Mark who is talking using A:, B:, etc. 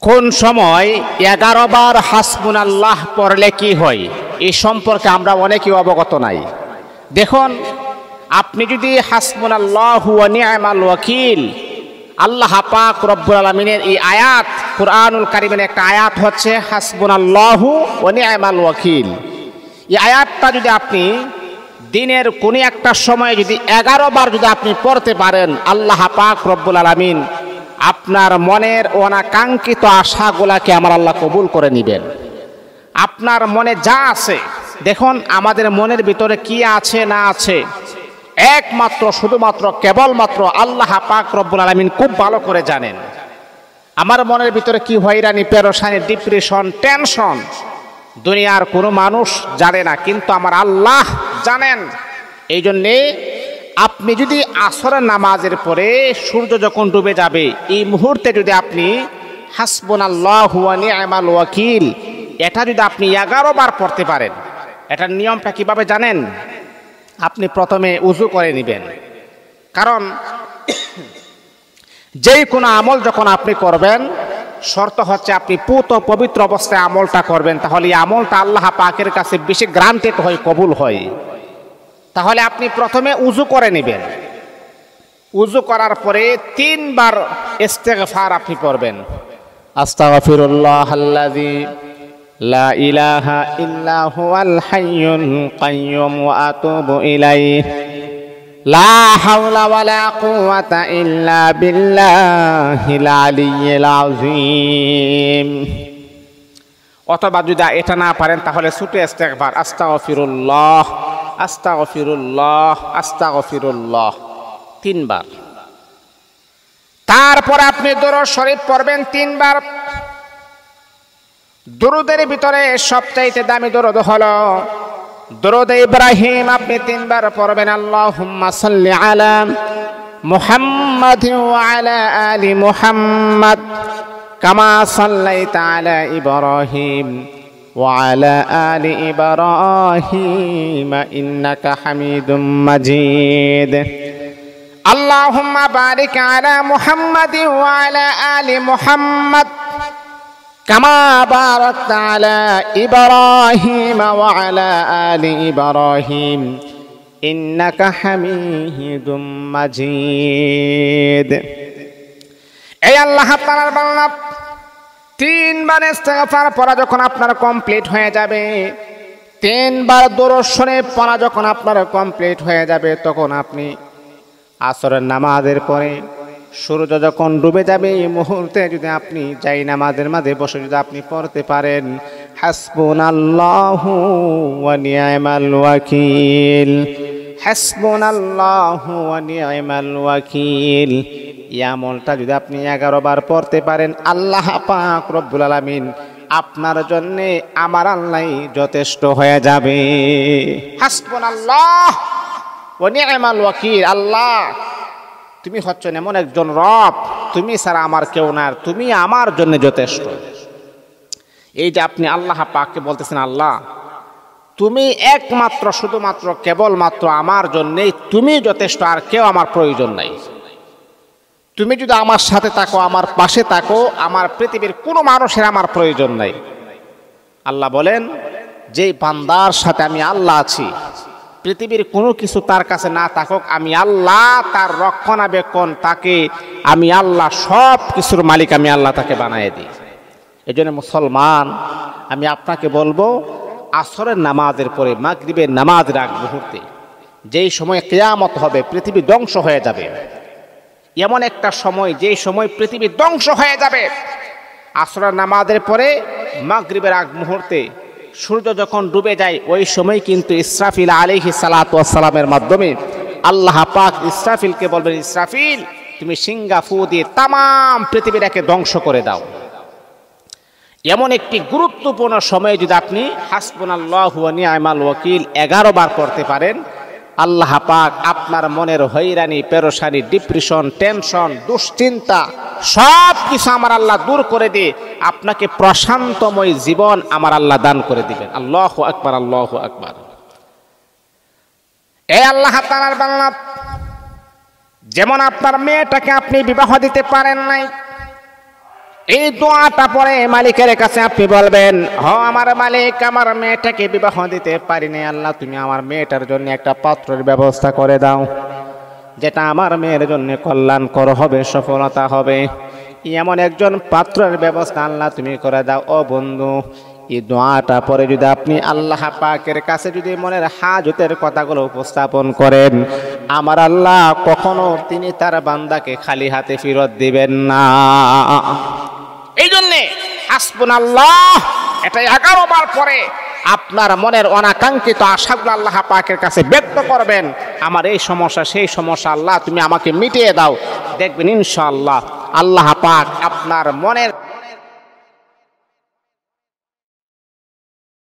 A: কোন সময় 11 বার হাসবুনাল্লাহ পড়লে কি হয় এই সম্পর্কে আমরা অনেকেই অবগত নাই। দেখুন, আপনি যদি হাসবুনাল্লাহু ওয়া নি'মাল ওয়াকিল, আল্লাহ পাক রব্বুল আলামিনের এই আয়াত, কুরআনুল কারীমের একটা আয়াত হচ্ছে হাসবুনাল্লাহু ওয়া নি'মাল ওয়াকিল। এই আয়াতটা যদি আপনি দিনের কোনো একটা সময়ে যদি 11 বার যদি আপনি পড়তে পারেন, আল্লাহ পাক রব্বুল আলামিন আপনার মনের অনাকাঙ্ক্ষিত আশাগুলাকে আমার আল্লাহ কবুল করে নেবেন। আপনার মনে যা আছে, দেখুন আমাদের মনের ভিতরে কি আছে না আছে একমাত্র শুধুমাত্র কেবলমাত্র আল্লাহ পাক রব্বুল আলামিন খুব ভালো করে জানেন। আমার মনের ভিতরে কি হয়রানি, পেরেশানি, ডিপ্রেশন, টেনশন দুনিয়ার কোনো মানুষ জানে না, কিন্তু আমার আল্লাহ জানেন। এই জন্যে আপনি যদি আসরের নামাজের পরে সূর্য যখন ডুবে যাবে এই মুহূর্তে যদি আপনি হাসবুনাল্লাহু ওয়া নি'মাল ওয়াকিল এটা যদি আপনি 11 বার পড়তে পারেন, এটার নিয়মটা কিভাবে জানেন? আপনি প্রথমে উযু করে নেবেন, কারণ যেই কোনো আমল যখন আপনি করবেন শর্ত হচ্ছে আপনি পুত পবিত্র অবস্থায় আমলটা করবেন, তাহলে এই আমলটা আল্লাহ পাকের কাছে বেশি গ্রান্টেড হয়, কবুল হয়। তাহলে আপনি প্রথমে উযু করে নেবেন, উযু করার পরে 3 বার ইস্তিগফার আপনি পড়বেন। আস্তাগফিরুল্লাহাল্লাযী লা ইলাহা ইল্লা হুয়াল হাইয়ুল কাইয়্যুম ওয়া আতুবু ইলাইহি লা হাওলা ওয়ালা কুওয়াতা ইল্লা বিল্লাহিল আলিয়্যিল আযীম। অথবা যদি এটা না পারেন তাহলে ছোট ইস্তিগফার আস্তাগফিরুল্লাহ আস্তাগফিরুল্লাহ আস্তাগফিরুল্লাহ 3 বার। তারপর আপনি দরুদ শরীফ পড়বেন 3 বার। দরুদের ভিতরে সবচাইতে দামি দরুদ হলো দরুদ ইব্রাহিম, আপনি 3 বার পড়বেন। আল্লাহুম্মা সাল্লি আলা মুহাম্মাদিন ওয়া আলা আলি মুহাম্মাদ কামা সাল্লাইতা আলা ইব্রাহিম ওয়া আলা আলি ইব্রাহিম ইন্নাকা হামিদুম মাজিদ। আল্লাহুম্মা বারিক আলা মুহাম্মাদিন ওয়া আলা আলি মুহাম্মাদ কামা বারাকতা আলা ইব্রাহিম ওয়া আলা আলি ইব্রাহিম ইন্নাকা হামিদুম মাজিদ। এই আল্লাহ তাআলার বান্দা 3 বার ইস্তিগফার পড়া যখন আপনার কমপ্লিট হয়ে যাবে, 3 বার দরুদ শরীফ পড়া যখন আপনার কমপ্লিট হয়ে যাবে, তখন আপনি আসরের নামাজের পরে সূর্য যখন ডুবে যাবে এই মুহূর্তে যদি আপনি যাই নামাজের মাঝে বসে যদি আপনি পড়তে পারেন হাসবুনাল্লাহু ওয়া নি'মাল ওয়াকিল, হাসবুনাল্লাহু ওয়া নি'মাল ওয়াকিল, এই আমলটা যদি আপনি 11 বার পড়তে পারেন, আল্লাহ পাক রব্বুল আলামিন আপনার জন্য আমার আল্লাহ যথেষ্ট হয়ে যাবে। হাসবুনাল্লাহ ওয়া নি'মাল ওয়াকিল, আল্লাহ তুমি হচ্ছেন এমন একজন রব, তুমি ছাড়া আমার কেউ না, তুমি আমার জন্য যথেষ্ট। এই যে আপনি আল্লাহ পাককে বলতেছেন আল্লাহ তুমি একমাত্র শুধুমাত্র কেবলমাত্র আমার জন্যেই তুমি যথেষ্ট, আর কেউ আমার প্রয়োজন নাই। তুমি যদি আমার সাথে থাকো, আমার পাশে থাকো, আমার পৃথিবীর কোনো মানুষের আমার প্রয়োজন নাই। আল্লাহ বলেন যে বান্দার সাথে আমি আল্লাহ আছি, পৃথিবীর কোনো কিছু তার কাছে না থাকুক, আমি আল্লাহ তার রক্ষণাবেক্ষণ, তাকে আমি আল্লাহ সব কিছুর মালিক, আমি আল্লাহ তাকে বানিয়ে দিই। এই জন্য মুসলমান আমি আপনাকে বলবো আসরের নামাজের পরে মাগরিবের নামাজের আগ মুহূর্তে যেই সময় কিয়ামত হবে, পৃথিবী ধ্বংস হয়ে যাবে, এমন একটা সময় যেই সময় পৃথিবী ধ্বংস হয়ে যাবে, আসরের নামাজের পরে মাগরিবের আগ মুহূর্তে সূর্য যখন ডুবে যায় ওই সময় কিন্তু ইসরাফিল আলাইহিস সালাতু ওয়াস সালামের মাধ্যমে আল্লাহ পাক ইসরাফিলকে বলবেন ইসরাফিল তুমি সিংহা ফু দিয়ে তামাম পৃথিবীটাকে ধ্বংস করে দাও। এমন একটি গুরুত্বপূর্ণ সময়ে যদি আপনি হাসবুনাল্লাহু ওয়া নি'মাল ওয়াকিল 11 বার পড়তে পারেন, আল্লাহ পাক আপনার মনের হয়রানি, পেরেশানি, ডিপ্রেশন, টেনশন, দুশ্চিন্তা সব কিছু আমার আল্লাহ দূর করে দিয়ে আপনাকে প্রশান্তময় জীবন আমার আল্লাহ দান করে দিবেন। আল্লাহু আকবার, আল্লাহু আকবার। এই আল্লাহ তাআলার বান্দা, যেমন আপনার মেয়েটাকে আপনি বিবাহ দিতে পারেন নাই, এই দোয়াটা পরে মালিকের কাছে আপনি বলবেন, আমার মালিক, আমার মেয়েটাকে বিবাহ দিতে পারিনি, আল্লাহ তুমি আমার মেয়েটার জন্য একটা পাত্রের ব্যবস্থা করে দাও, যেটা আমার মেয়ের জন্য কল্যাণকর হবে, সফলতা হবে। এমন একজন পাত্রের ব্যবস্থা আল্লাহ তুমি করে দাও। ও বন্ধু, এই দোয়াটা পরে যদি আপনি আল্লাহ পাকের কাছে যদি মনের হাজতের কথাগুলো উপস্থাপন করেন, আমার আল্লাহ কখনো তিনি তার বান্দাকে খালি হাতে ফেরত দিবেন না। এই জন্যে হাসবুনাল্লাহ এটা 11 বার পরে আপনার মনের অনাকাঙ্ক্ষিত আশাগুলো আল্লাহ পাকের কাছে ব্যক্ত করবেন। আমার এই সমস্যা, সেই সমস্যা আল্লাহ তুমি আমাকে মিটিয়ে দাও। দেখবেন ইনশাআল্লাহ আল্লাহ পাক আপনার মনের